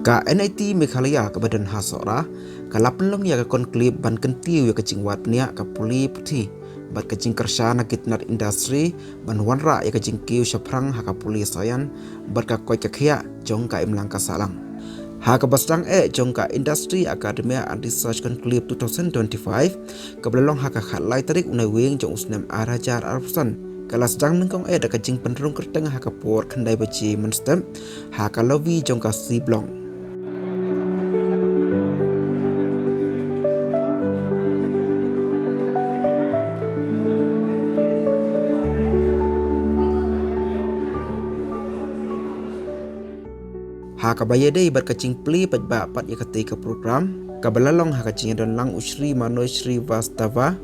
Ka NIT Meghalaya ka badan NIT Sohra ka lapelong ya ka konklip ban kentiu ya kecing watnia ka puli putih bat kecing kersana kitnat industri ban wanra ya kecing kiu syaprang ha ka puli sayan bat ka koi ka khia jong ka imlang ka salang ha ka basang jong ka industry academia and research konklip 2025 ka belong ha ka khatlai tarik unai weng jong usnam arajar arpusan kelas jang nengkong da kecing penrung kerteng ha ka por khandai baci menstem ha ka lovi jong ka si blong ha ka bayadei bat kacing pli pat ba pat yakati ka program ka balalong ha kacing don lang usri manoi shri vastava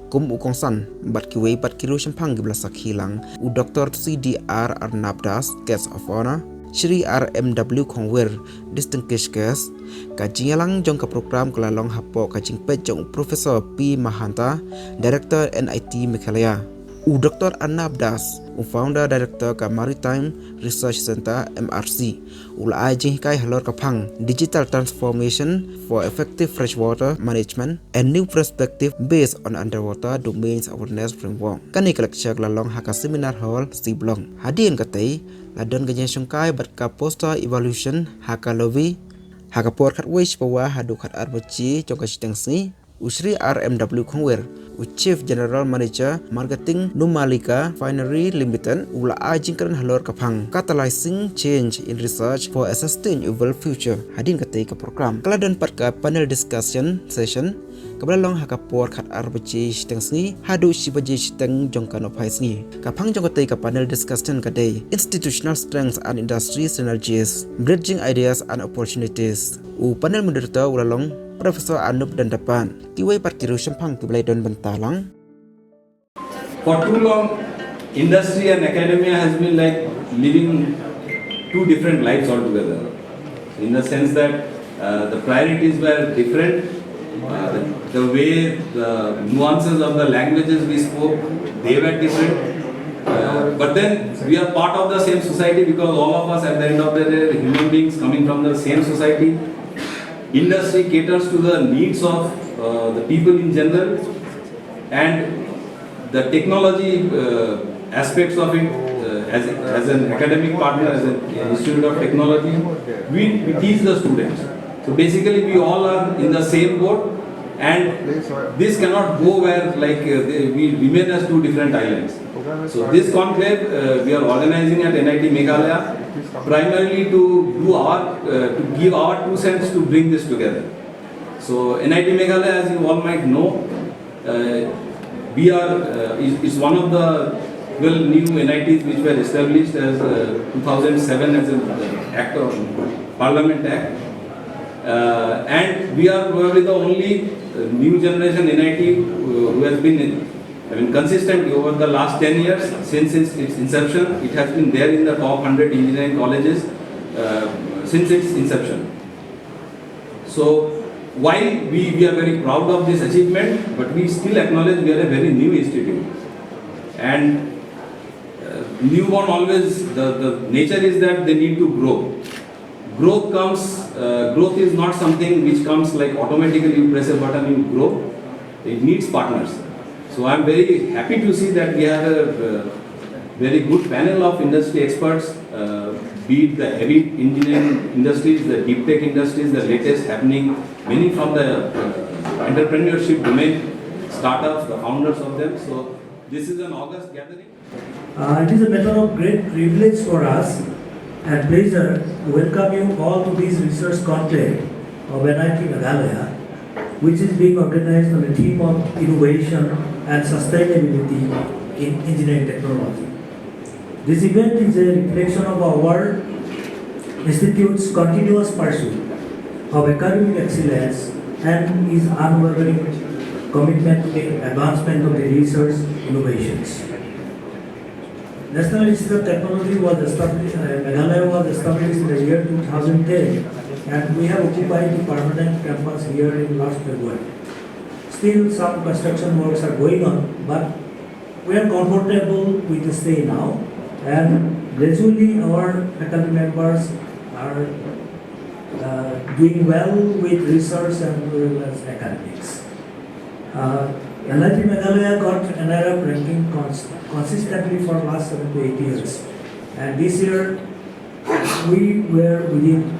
kum ukongsan bat kiwei pat kiru shampang gibla sakhilang u Dr. CDR Arnabdas guest of honor Shri RMW Kongwer distinguished guest kacing lang jong ka program kelalong hapo kacing pet jong Professor P Mahanta Director NIT Meghalaya u Dr. Arnabdas founder director ka Maritime Research Center MRC ula ajing kai halor kapang digital transformation for effective freshwater management and new perspective based on underwater domains awareness framework kani lecture lalong haka seminar hall Siblong hadin katei ladon ganya sungkai bat ka poster evaluation haka lovi haka por khat wish pawa hadu khat arbachi jongka sitengsi Usri RMW Kongwer Chief General Manager Marketing Numalika Finery Limited ula ajing kan halor kapang catalyzing change in research for a sustainable future hadin katai ka program kaladan pat ka panel discussion session kabalong hakapor khat arbachi stengsi hadu sibaji steng jongkan ophaisni kapang jongkatai ka panel discussion kadai institutional strengths and industry synergies bridging ideas and opportunities u panel moderator ulalong Professor Anup dan depan kiwei pat kiru shampang kiblai don bentalang. For too long, industry and academia has been like living two different lives altogether. In the sense that the priorities were different, the way the nuances of the languages we spoke, they were different. But then we are part of the same society because all of us at the end of the day human beings coming from the same society. Industry caters to the needs of the people in general and the technology aspects of it as an academic partner, as an institute of technology, we teach the students. So basically we all are in the same boat and this cannot go where like we remain as two different islands. So this conclave we are organizing at NIT Meghalaya primarily to give our 2 cents to bring this together. So NIT Meghalaya, as you all might know, is one of the 12 new NITs which were established as 2007 as an Act of Parliament Act, and we are probably the only new generation NIT who has been consistently over the last 10 years since its inception. It has been there in the top 100 engineering colleges since its inception. So while we are very proud of this achievement, but we still acknowledge we are a very new institute. And newborn always, the nature is that they need to grow. Growth is not something which comes like automatically you press a button, you grow. It needs partners. So I am very happy to see that we have a very good panel of industry experts, be it the heavy engineering industries, the deep tech industries, the latest happening, many from the entrepreneurship domain, startups, the founders of them. So this is an August gathering. It is a matter of great privilege for us and pleasure to welcome you all to this research conclave of NIT Meghalaya, which is being organized on the theme of innovation and sustainability in engineering technology. This event is a reflection of our institute's continuous pursuit of academic excellence and its unwavering commitment to the advancement of the research innovations. National Institute of Technology was established, Meghalaya was established in the year 2010, and we have occupied the permanent campus here in last February. Still some construction works are going on, but we are comfortable with the stay now, and gradually our faculty members are doing well with research and well as academics. NIT Meghalaya got NIRF ranking consistently for last 7 to 8 years. And this year, we were within,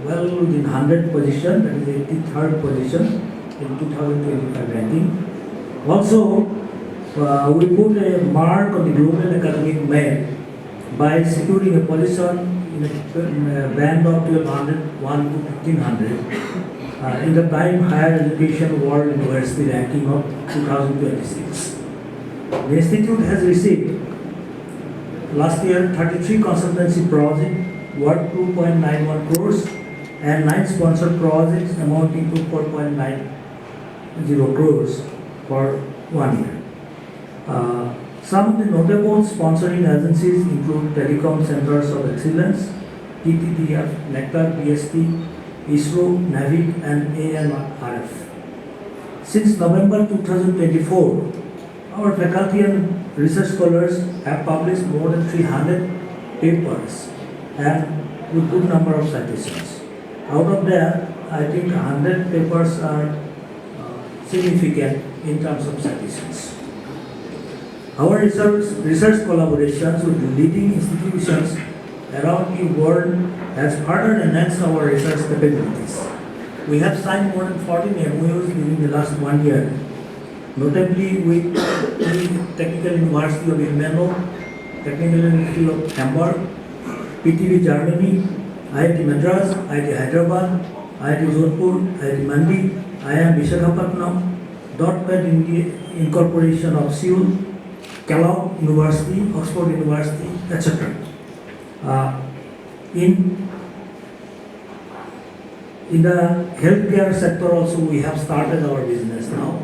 within 100 position, that is 83rd position in 2025 ranking. Also, we put a mark on the global academic map by securing a position in a band of 1201 to 1500 in the Prime Higher Education World University ranking of 2026. The institute has received last year 33 consultancy projects worth 2.91 crores and 9 sponsored projects amounting to 4.90 crores for 1 year. Some of the notable sponsoring agencies include Telecom Centers of Excellence, TTTF, Nectar, PST, ISRO, NAVIC, and ANRF. Since November 2024, our faculty and research scholars have published more than 300 papers and with good number of citations. Out of that, I think 100 papers are significant in terms of citations. Our research collaborations with leading institutions around the world has further enhanced our research capabilities. We have signed more than 14 MOUs during the last 1 year, notably with the Technical University of Ilmenau, Technical University of Hamburg, PTV Germany, IIT Madras, IIT Hyderabad, IIT Jodhpur, IIT Mandi, IIM Visakhapatnam, .NET Incorporation of Seoul, Kellogg University, Oxford University, etc. In the healthcare sector also we have started our business now.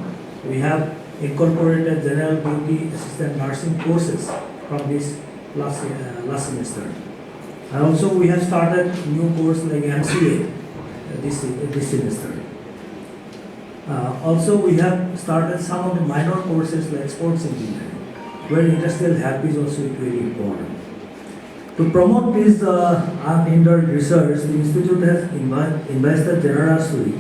We have incorporated general duty assistant nursing courses from this last semester. And also we have started new course like MCA this semester. Also we have started some of the minor courses like sports engineering, where industrial help is also very important. To promote this unhindered research, the Institute has invested generously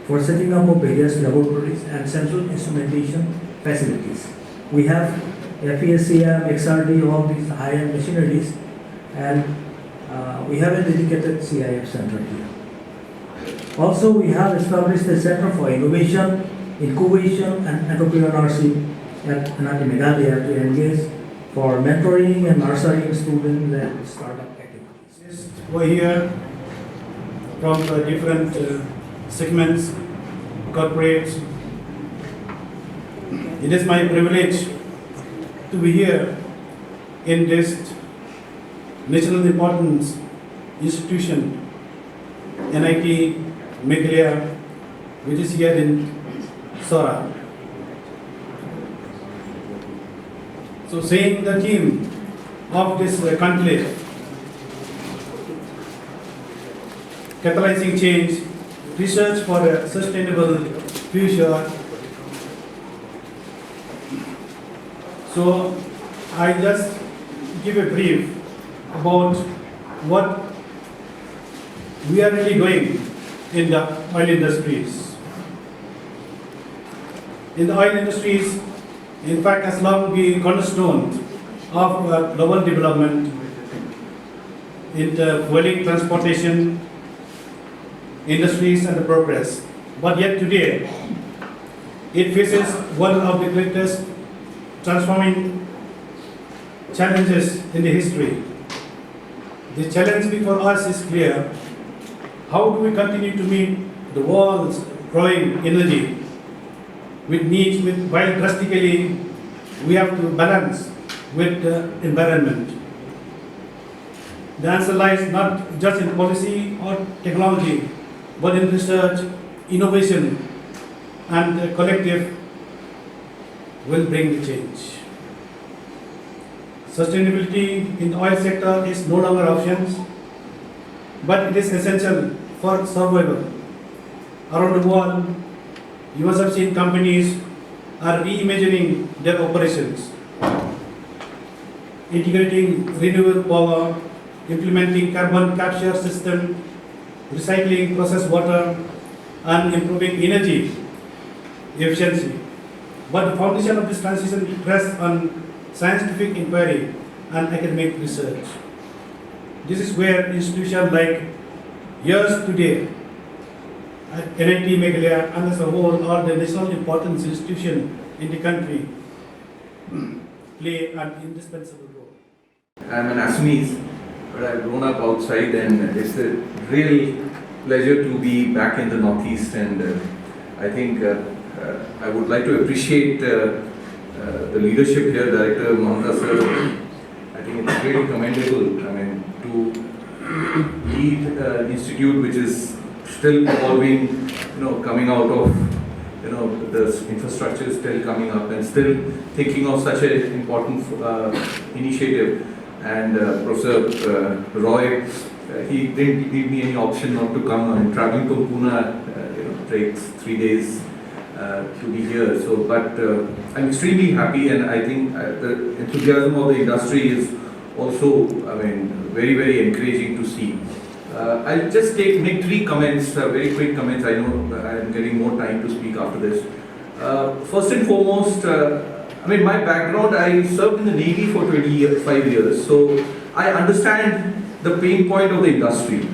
for setting up of various laboratories and central instrumentation facilities. We have FESCM, XRD, all these high-end machineries, and we have a dedicated CIF center here. Also, we have established a Center for Innovation, Incubation, and Entrepreneurship at NIT Meghalaya to engage for mentoring and nurturing students and startup activities. We're here from the different segments, corporates. It is my privilege to be here in this national importance institution, NIT Meghalaya, which is here in Sohra. So saying the theme of this conclave, catalyzing change, research for a sustainable future. So I just give a brief about what we are really doing in the oil industries. In the oil industries, in fact, has long been cornerstone of global development in the fueling, transportation, industries and progress. But yet today, it faces one of the greatest transforming challenges in the history. The challenge before us is clear. How do we continue to meet the world's growing energy with needs, while drastically we have to balance with the environment? The answer lies not just in policy or technology, but in research, innovation, and the collective will bring the change. Sustainability in the oil sector is no longer options, but it is essential for survival. Around the world, you must have seen companies are reimagining their operations, integrating renewable power, implementing carbon capture system, recycling processed water, and improving energy efficiency. But the foundation of this transition rests on scientific inquiry and academic research. This is where institutions like yours today, at NIT Meghalaya and as a whole, are the national importance institution in the country, play an indispensable role. I'm an Assamese, but I've grown up outside, and it's a real pleasure to be back in the Northeast. And I think I would like to appreciate the leadership here, Director Mohammed sir. I think it's really commendable. I mean, to lead an institute which is still evolving, coming out of, the infrastructure is still coming up, and still thinking of such an important initiative. And Professor Roy, he didn't give me any option not to come. I mean, traveling to Pune, takes 3 days to be here. So, but I'm extremely happy, and I think the enthusiasm of the industry is also, very, very encouraging to see. I'll just make 3 comments, very quick comments. I know I'm getting more time to speak after this. First and foremost, my background, I served in the Navy for 25 years, so I understand the pain point of the industry.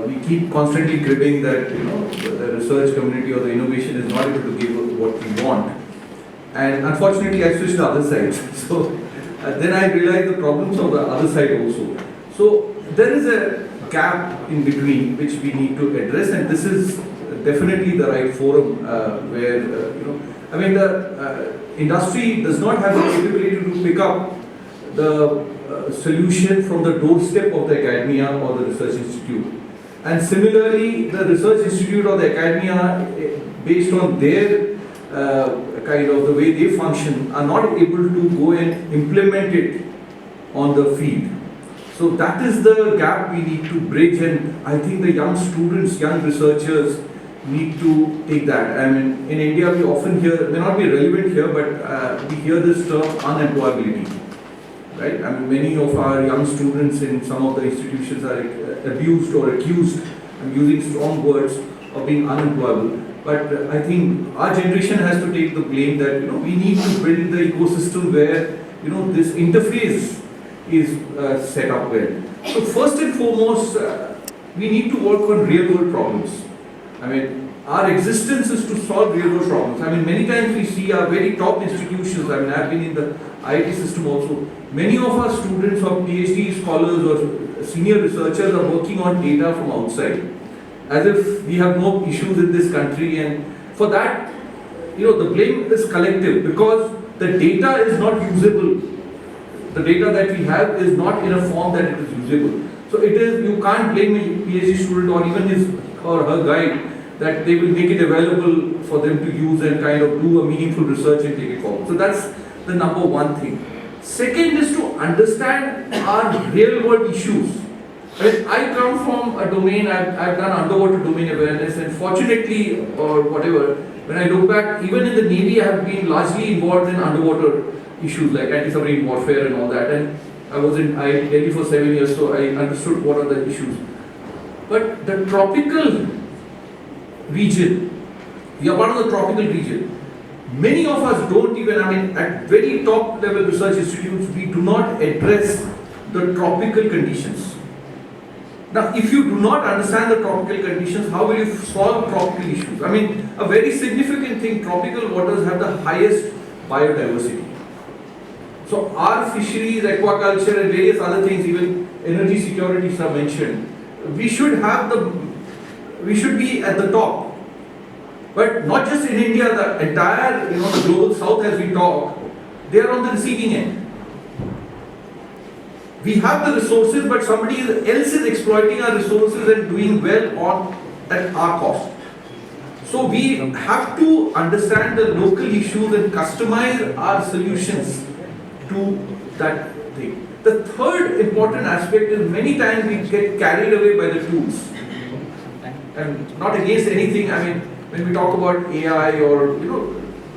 We keep constantly cribbing that, the research community or the innovation is not able to give what we want. And unfortunately, I switched to the other side. So then I realized the problems of the other side also. So there is a gap in between which we need to address, and this is definitely the right forum where, the industry does not have the capability to pick up the solution from the doorstep of the academia or the research institute. And similarly, the research institute or the academia, based on their kind of the way they function, are not able to go and implement it on the field. So that is the gap we need to bridge, and I think the young students, young researchers need to take that. In India we often hear, may not be relevant here, but we hear this term unemployability, right? Many of our young students in some of the institutions are abused or accused, I'm using strong words, of being unemployable. But I think our generation has to take the blame that, we need to build the ecosystem where, this interface is set up well. So first and foremost, we need to work on real world problems. Our existence is to solve real world problems. Many times we see our very top institutions, I've been in the IIT system also, many of our students or PhD scholars or senior researchers are working on data from outside, as if we have no issues in this country, and for that, the blame is collective because the data is not usable. The data that we have is not in a form that it is usable. So you can't blame a PhD student or even his or her guide that they will make it available for them to use and kind of do a meaningful research and take it forward. So that's the number one thing. Second is to understand our real world issues. I come from a domain, I've done underwater domain awareness, and fortunately or whatever, when I look back, even in the Navy I have been largely involved in underwater issues like anti-submarine warfare and all that, and I was in IIT Delhi for 7 years, so I understood what are the issues. But the tropical region, we are part of the tropical region. Many of us don't even, at very top level research institutes, we do not address the tropical conditions. Now, if you do not understand the tropical conditions, how will you solve tropical issues? A very significant thing, tropical waters have the highest biodiversity. So our fisheries, aquaculture and various other things, even energy security are mentioned. We should be at the top. But not just in India, the entire, the global south as we talk, they are on the receiving end. We have the resources, but somebody else is exploiting our resources and doing well at our cost. So we have to understand the local issues and customize our solutions to that thing. The third important aspect is many times we get carried away by the tools. And not against anything, when we talk about AI or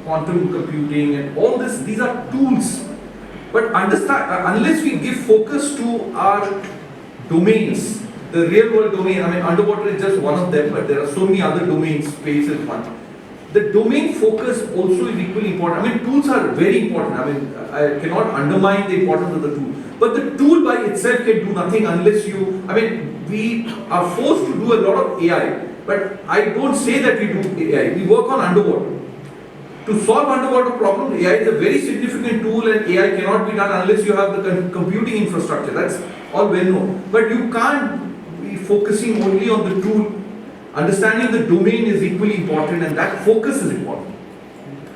quantum computing and all this, these are tools. But understand, unless we give focus to our domains, the real world domain, I mean, underwater is just one of them, but there are so many other domains, space is one. The domain focus also is equally important. I mean, tools are very important. I mean, I cannot undermine the importance of the tool. But the tool by itself can do nothing unless you, I mean, we are forced to do a lot of AI. But I don't say that we do AI. We work on underwater. To solve underwater problem, AI is a very significant tool and AI cannot be done unless you have the computing infrastructure. That's all well known. But you can't be focusing only on the tool. Understanding the domain is equally important and that focus is important.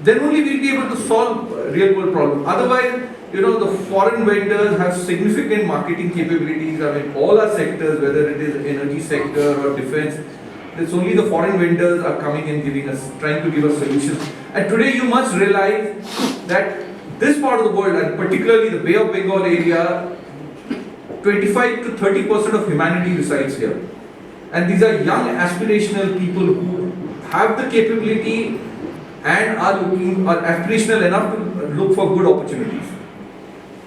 Then only we'll be able to solve real world problems. Otherwise, the foreign vendors have significant marketing capabilities. I mean, all our sectors, whether it is energy sector or defense, it's only the foreign vendors are coming and trying to give us solutions. And today you must realize that this part of the world, and particularly the Bay of Bengal area, 25 to 30% of humanity resides here. And these are young aspirational people who have the capability and are aspirational enough to look for good opportunities.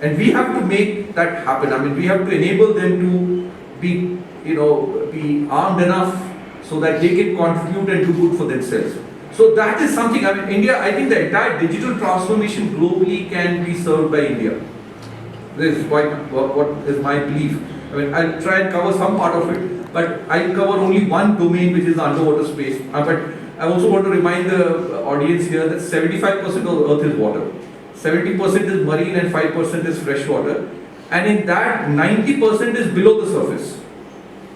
And we have to make that happen. I mean, we have to enable them to be armed enough so that they can contribute and do good for themselves. So that is something, I mean, India, I think the entire digital transformation globally can be served by India. This is what is my belief. I mean, I'll try and cover some part of it, but I'll cover only one domain, which is the underwater space. But I also want to remind the audience here that 75% of the earth is water. 70% is marine and 5% is fresh water. And in that, 90% is below the surface.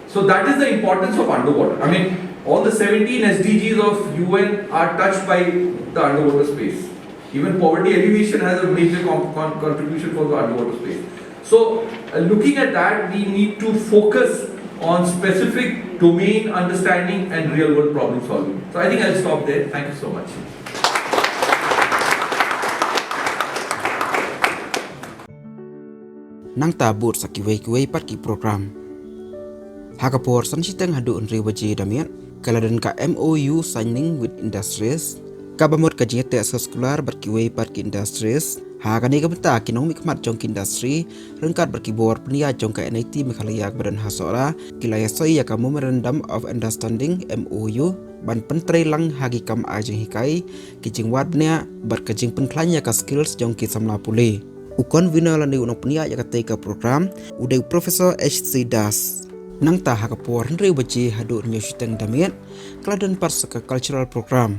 So that is the importance of underwater. I mean, all the 17 SDGs of UN are touched by the underwater space. Even poverty alleviation has a major contribution for the underwater space. So looking at that, we need to focus on specific domain understanding and real world problem solving. So I think I'll stop there. Thank you so much. Nang tabut sa kiwei pat ki program. Hakapor san siteng hadu unri waji damian kaladan ka MOU signing with industries kabamot ka jete Soskular berkiwei pat ki industries hakani ka beta kinong mikmat jong ki industry rengkat berkibor penia jong ka NIT Meghalaya badan Sohra kilaya soi ya ka memorandum of understanding MOU ban pentrei lang hagi kam ajeng hikai kijing wat bnia berkajing penklanya ka skills jong ki samla pule ukon winalani unong penia ya ka teka program udai Profesor HC Das nang ta hakapor nri baji hadu nyusiteng damian kladan parsaka cultural program